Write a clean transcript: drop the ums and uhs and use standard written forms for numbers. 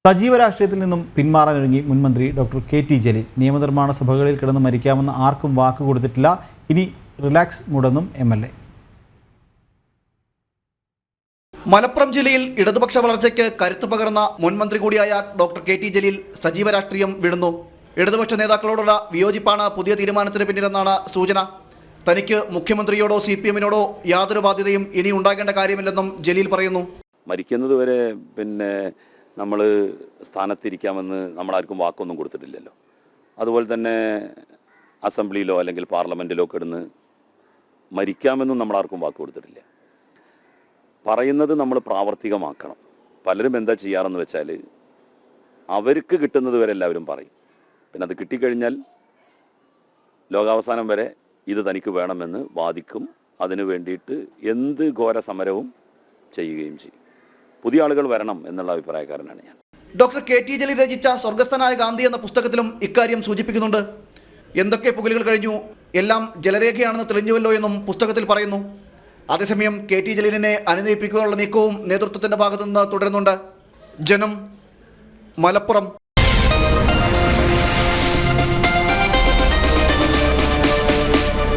സജീവ രാഷ്ട്രീയത്തിൽ നിന്നും പിന്മാറാനൊരുങ്ങി മുൻമന്ത്രി ഡോക്ടർ കെ.ടി. ജലീൽ. നിയമനിർമ്മാണ സഭകളിൽ കിടന്ന് മരിക്കാമെന്ന് ആർക്കും വാക്ക് കൊടുത്തിട്ടില്ല. ഇനി റിലാക്സ് മൂഡെന്നും എം.എൽ.എ. മലപ്പുറം ജില്ലയിൽ ഇടതുപക്ഷ വളർച്ചയ്ക്ക് കരുത്തു പകർന്ന മുൻമന്ത്രി കൂടിയായ ഡോക്ടർ കെ.ടി. ജലീൽ സജീവ രാഷ്ട്രീയം വിടുന്നു. ഇടതുപക്ഷ നേതാക്കളോടുള്ള വിയോജിപ്പാണ് പുതിയ തീരുമാനത്തിന് പിന്നിലെന്നാണ് സൂചന. തനിക്ക് മുഖ്യമന്ത്രിയോടോ CPM-നോടോ യാതൊരു ബാധ്യതയും ഇനി ഉണ്ടാകേണ്ട കാര്യമില്ലെന്നും ജലീൽ പറയുന്നു. മരിക്കുന്നത് വരെ നമ്മൾ സ്ഥാനത്തിരിക്കാമെന്ന് നമ്മളാർക്കും വാക്കൊന്നും കൊടുത്തിട്ടില്ലല്ലോ. അതുപോലെ തന്നെ അസംബ്ലിയിലോ അല്ലെങ്കിൽ പാർലമെൻറ്റിലോ കിടന്ന് മരിക്കാമെന്നും നമ്മളാർക്കും വാക്ക് കൊടുത്തിട്ടില്ല. പറയുന്നത് നമ്മൾ പ്രാവർത്തികമാക്കണം. പലരും എന്താ ചെയ്യാറെന്ന് വെച്ചാൽ അവർക്ക് കിട്ടുന്നത് വരെ എല്ലാവരും പറയും. പിന്നെ അത് കിട്ടിക്കഴിഞ്ഞാൽ ലോകാവസാനം വരെ ഇത് തനിക്ക് വേണമെന്ന് വാദിക്കും. അതിനു വേണ്ടിയിട്ട് എന്ത് ഘോര സമരവും ചെയ്യുകയും ചെയ്യും. പുതിയ ആളുകൾ വരണം എന്നുള്ള അഭിപ്രായക്കാരനാണ് ഞാൻ. Doctor K T. ജലീൽ രചിച്ച സ്വർഗസ്ഥനായ ഗാന്ധി എന്ന പുസ്തകത്തിലും ഇക്കാര്യം സൂചിപ്പിക്കുന്നുണ്ട്. എന്തൊക്കെ പുകലുകൾ കഴിഞ്ഞു, എല്ലാം ജലരേഖയാണെന്ന് തെളിഞ്ഞുവല്ലോ എന്നും പുസ്തകത്തിൽ പറയുന്നു. അതേസമയം കെ.ടി. ജലീലിനെ അനുനയിപ്പിക്കാനുള്ള നീക്കവും നേതൃത്വത്തിന്റെ ഭാഗത്തുനിന്ന് തുടരുന്നുണ്ട്. ജനം, മലപ്പുറം.